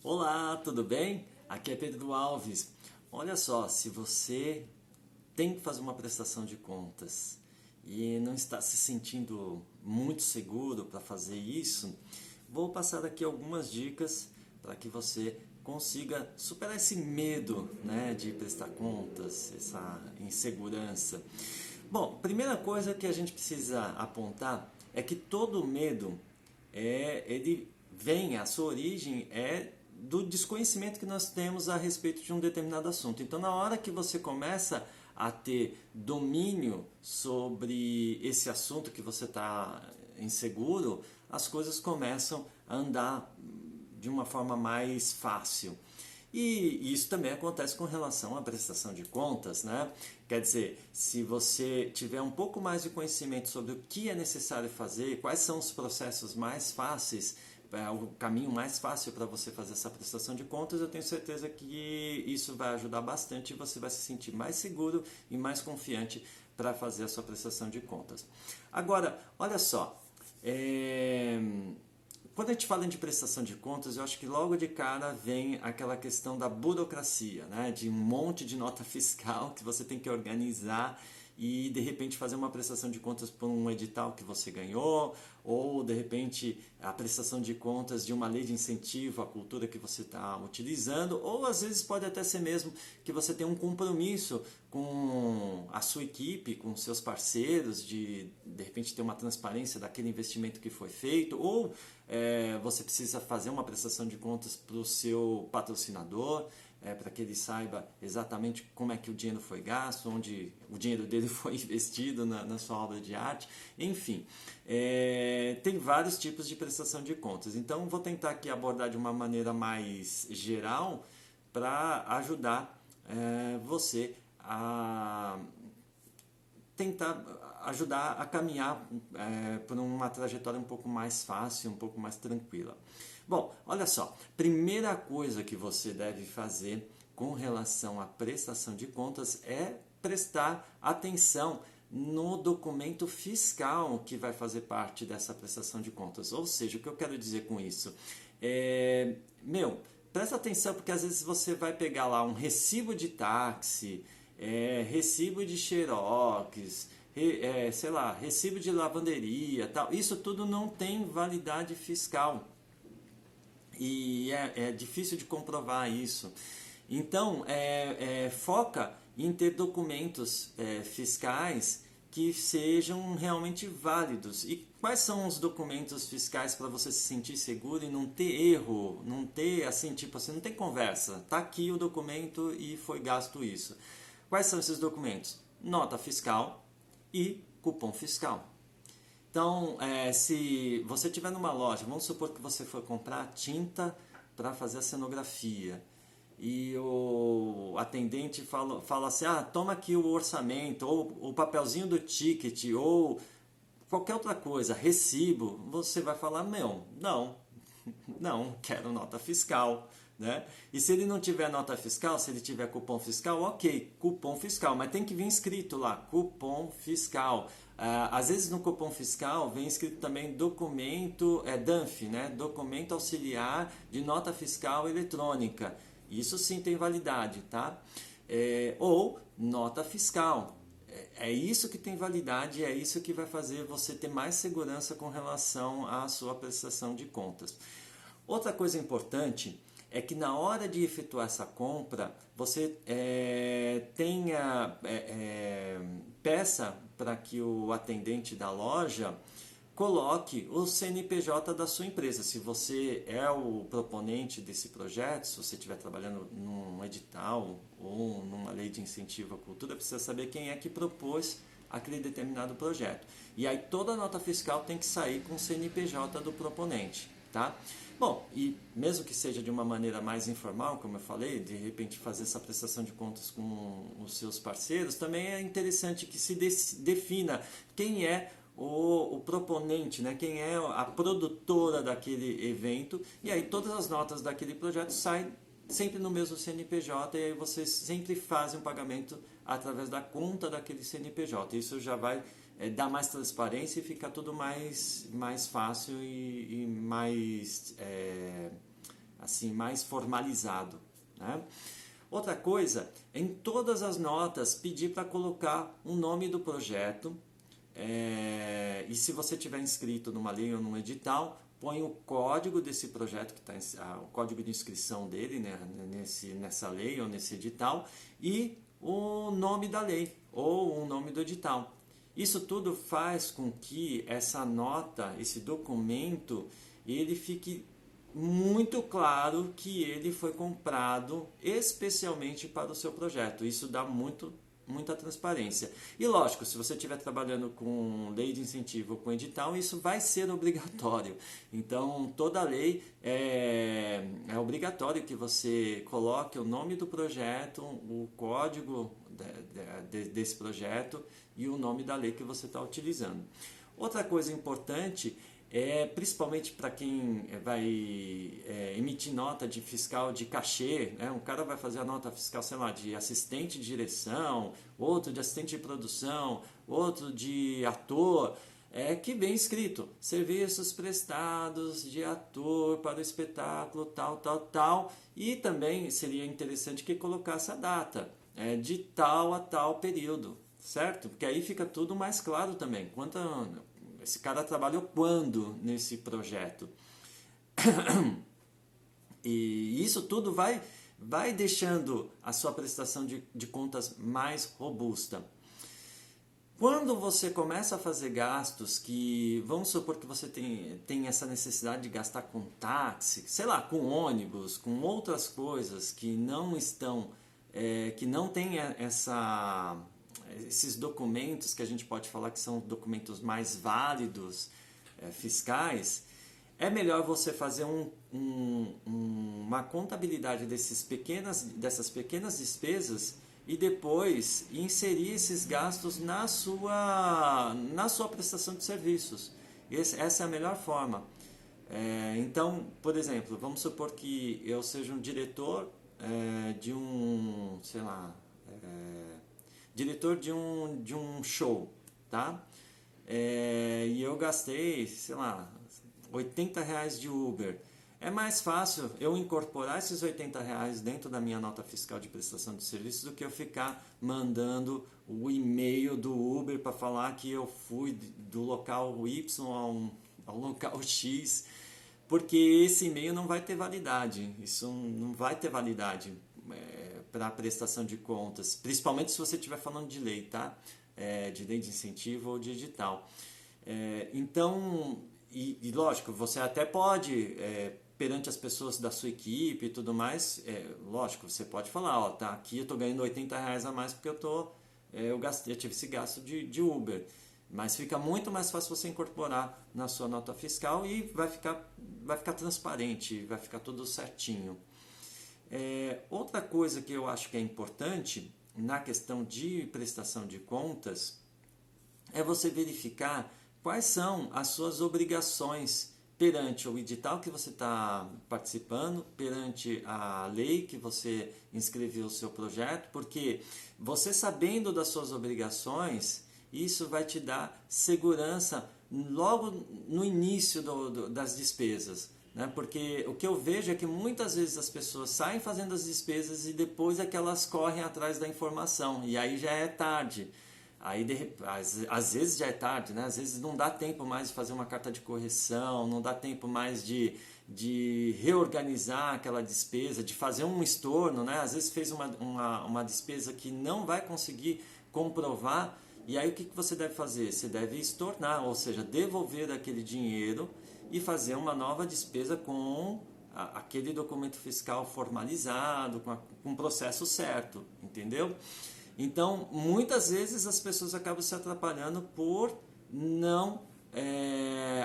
Olá, tudo bem? Aqui é Pedro Alves. Olha só, se você tem que fazer uma prestação de contas e não está se sentindo muito seguro para fazer isso, vou passar aqui algumas dicas para que você consiga superar esse medo, né, de prestar contas, essa insegurança. Bom, primeira coisa que a gente precisa apontar é que todo medo ele vem, a sua origem é do desconhecimento que nós temos a respeito de um determinado assunto. Então, na hora que você começa a ter domínio sobre esse assunto que você está inseguro, as coisas começam a andar de uma forma mais fácil. E isso também acontece com relação à prestação de contas, né? Quer dizer, se você tiver um pouco mais de conhecimento sobre o que é necessário fazer, quais são os processos mais fáceis, o caminho mais fácil para você fazer essa prestação de contas, eu tenho certeza que isso vai ajudar bastante e você vai se sentir mais seguro e mais confiante para fazer a sua prestação de contas. Agora, olha só, quando a gente fala de prestação de contas, eu acho que logo de cara vem aquela questão da burocracia, né? De um monte de nota fiscal que você tem que organizar e de repente fazer uma prestação de contas por um edital que você ganhou, ou de repente a prestação de contas de uma lei de incentivo à cultura que você está utilizando, ou às vezes pode até ser mesmo que você tem um compromisso com a sua equipe, com seus parceiros, de repente ter uma transparência daquele investimento que foi feito, ou você precisa fazer uma prestação de contas para o seu patrocinador, para que ele saiba exatamente como é que o dinheiro foi gasto, onde o dinheiro dele foi investido na sua obra de arte, enfim. Tem vários tipos de prestação de contas. Então, vou tentar aqui abordar de uma maneira mais geral para ajudar você a tentar ajudar a caminhar por uma trajetória um pouco mais fácil, um pouco mais tranquila. Bom, olha só, primeira coisa que você deve fazer com relação à prestação de contas é prestar atenção no documento fiscal que vai fazer parte dessa prestação de contas. Ou seja, o que eu quero dizer com isso? Presta atenção porque às vezes você vai pegar lá um recibo de táxi, recibo de xerox, sei lá, recibo de lavanderia, tal. Isso tudo não tem validade fiscal. E é difícil de comprovar isso. Então, foca em ter documentos fiscais que sejam realmente válidos. E quais são os documentos fiscais para você se sentir seguro e não ter erro, não ter assim, tipo assim, não tem conversa. Tá aqui o documento e foi gasto isso. Quais são esses documentos? Nota fiscal e cupom fiscal. Então, se você estiver numa loja, vamos supor que você for comprar tinta para fazer a cenografia e o atendente fala assim, toma aqui o orçamento, ou o papelzinho do ticket, ou qualquer outra coisa, recibo, você vai falar, não, quero nota fiscal. Né? E se ele não tiver nota fiscal, se ele tiver cupom fiscal, ok, cupom fiscal, mas tem que vir escrito lá, cupom fiscal. Às vezes no cupom fiscal vem escrito também documento, DANF, né? Documento auxiliar de nota fiscal eletrônica. Isso sim tem validade, tá? Ou nota fiscal. É isso que tem validade, é isso que vai fazer você ter mais segurança com relação à sua prestação de contas. Outra coisa importante é que na hora de efetuar essa compra, você peça para que o atendente da loja coloque o CNPJ da sua empresa. Se você é o proponente desse projeto, se você estiver trabalhando num edital ou numa lei de incentivo à cultura, precisa saber quem é que propôs aquele determinado projeto. E aí toda a nota fiscal tem que sair com o CNPJ do proponente, tá? Bom, e mesmo que seja de uma maneira mais informal, como eu falei, de repente fazer essa prestação de contas com os seus parceiros, também é interessante que se defina quem é o proponente, né? Quem é a produtora daquele evento, e aí todas as notas daquele projeto saem sempre no mesmo CNPJ, e aí você sempre faz um pagamento através da conta daquele CNPJ. Isso já vai dar mais transparência e fica tudo mais fácil e mais assim, mais formalizado, né? Outra coisa, em todas as notas, pedir para colocar o nome do projeto, e se você tiver inscrito numa lei ou num edital, põe o código desse projeto, que tá, o código de inscrição dele, né, nessa lei ou nesse edital, e o nome da lei ou o nome do edital. Isso tudo faz com que essa nota, esse documento, ele fique muito claro que ele foi comprado especialmente para o seu projeto. Isso dá muita transparência. E lógico, se você estiver trabalhando com lei de incentivo ou com edital, isso vai ser obrigatório. Então, toda lei é obrigatório que você coloque o nome do projeto, o código desse projeto e o nome da lei que você está utilizando. Outra coisa importante principalmente para quem vai emitir nota de fiscal de cachê, né? Um cara vai fazer a nota fiscal, sei lá, de assistente de direção, outro de assistente de produção, outro de ator, que vem escrito serviços prestados de ator para o espetáculo tal, e também seria interessante que colocasse a data, de tal a tal período, certo? Porque aí fica tudo mais claro também, esse cara trabalhou quando nesse projeto. E isso tudo vai deixando a sua prestação de contas mais robusta. Quando você começa a fazer gastos que, vamos supor que você tem essa necessidade de gastar com táxi, sei lá, com ônibus, com outras coisas que não estão, que não tem esses documentos que a gente pode falar que são documentos mais válidos, fiscais, é melhor você fazer uma contabilidade dessas pequenas despesas e depois inserir esses gastos na sua prestação de serviços. Essa é a melhor forma. Então, por exemplo, vamos supor que eu seja um diretor diretor de um show, tá? E eu gastei, sei lá, R$80 de Uber. É mais fácil eu incorporar esses R$80 dentro da minha nota fiscal de prestação de serviços do que eu ficar mandando o e-mail do Uber para falar que eu fui do local Y ao local X, porque esse e-mail não vai ter validade. Isso não vai ter validade para a prestação de contas, principalmente se você estiver falando de lei, tá? De lei de incentivo ou de edital. Então, e lógico, você até pode, perante as pessoas da sua equipe e tudo mais, lógico, você pode falar, ó, tá, aqui eu estou ganhando R$80 a mais porque eu tive esse gasto de Uber. Mas fica muito mais fácil você incorporar na sua nota fiscal e vai ficar transparente, vai ficar tudo certinho. Outra coisa que eu acho que é importante na questão de prestação de contas é você verificar quais são as suas obrigações perante o edital que você está participando, perante a lei que você inscreveu o seu projeto, porque você sabendo das suas obrigações, isso vai te dar segurança logo no início das despesas. Né? Porque o que eu vejo é que muitas vezes as pessoas saem fazendo as despesas e depois é que elas correm atrás da informação, e aí já é tarde. Aí, às vezes já é tarde, né? Às vezes não dá tempo mais de fazer uma carta de correção, não dá tempo mais de reorganizar aquela despesa, de fazer um estorno, né? Às vezes fez uma despesa que não vai conseguir comprovar, e aí o que você deve fazer? Você deve estornar, ou seja, devolver aquele dinheiro e fazer uma nova despesa com aquele documento fiscal formalizado, com o processo certo, entendeu? Então, muitas vezes as pessoas acabam se atrapalhando por não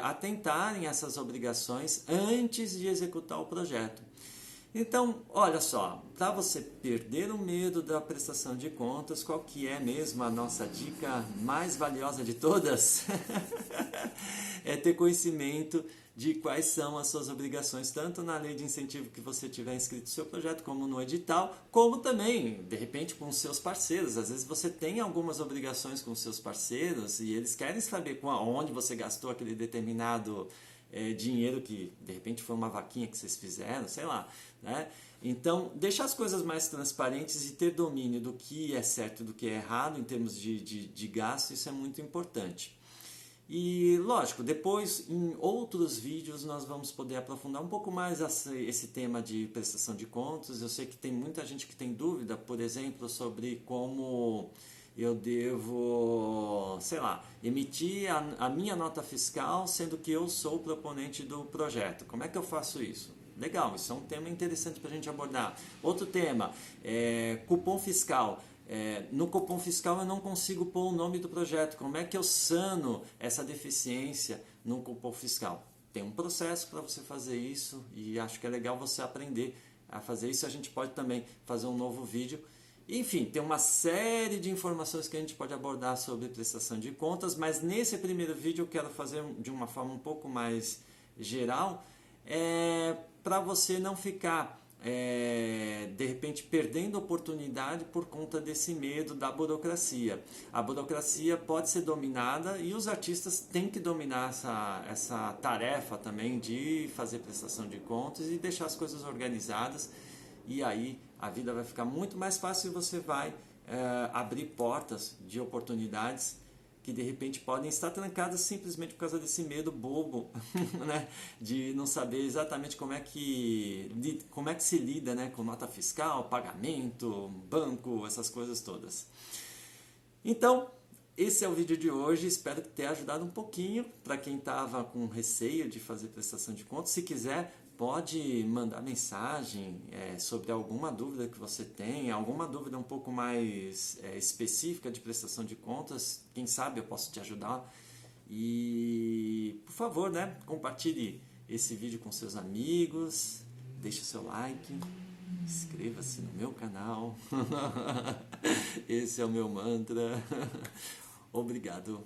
atentarem a essas obrigações antes de executar o projeto. Então, olha só, para você perder o medo da prestação de contas, qual que é mesmo a nossa dica mais valiosa de todas? É ter conhecimento de quais são as suas obrigações, tanto na lei de incentivo que você tiver inscrito no seu projeto, como no edital, como também, de repente, com os seus parceiros. Às vezes você tem algumas obrigações com os seus parceiros e eles querem saber onde você gastou aquele determinado dinheiro que de repente foi uma vaquinha que vocês fizeram, sei lá, né? Então, deixar as coisas mais transparentes e ter domínio do que é certo e do que é errado em termos de gasto, isso é muito importante. E lógico, depois em outros vídeos nós vamos poder aprofundar um pouco mais esse tema de prestação de contas. Eu sei que tem muita gente que tem dúvida, por exemplo, sobre como eu devo, sei lá, emitir a minha nota fiscal, sendo que eu sou o proponente do projeto. Como é que eu faço isso? Legal, isso é um tema interessante para a gente abordar. Outro tema, cupom fiscal. No cupom fiscal eu não consigo pôr o nome do projeto. Como é que eu sano essa deficiência no cupom fiscal? Tem um processo para você fazer isso e acho que é legal você aprender a fazer isso. A gente pode também fazer um novo vídeo. Enfim, tem uma série de informações que a gente pode abordar sobre prestação de contas, mas nesse primeiro vídeo eu quero fazer de uma forma um pouco mais geral, para você não ficar de repente perdendo oportunidade por conta desse medo da burocracia. A burocracia pode ser dominada e os artistas têm que dominar essa tarefa também de fazer prestação de contas e deixar as coisas organizadas, e aí a vida vai ficar muito mais fácil e você vai abrir portas de oportunidades que de repente podem estar trancadas simplesmente por causa desse medo bobo, né? De não saber exatamente como é que se lida, né? Com nota fiscal, pagamento, banco, essas coisas todas. Então, esse é o vídeo de hoje, espero que tenha ajudado um pouquinho para quem estava com receio de fazer prestação de contas. Se quiser, pode mandar mensagem sobre alguma dúvida que você tem, alguma dúvida um pouco mais específica de prestação de contas. Quem sabe eu posso te ajudar. E, por favor, né, compartilhe esse vídeo com seus amigos, deixe o seu like, inscreva-se no meu canal. Esse é o meu mantra. Obrigado.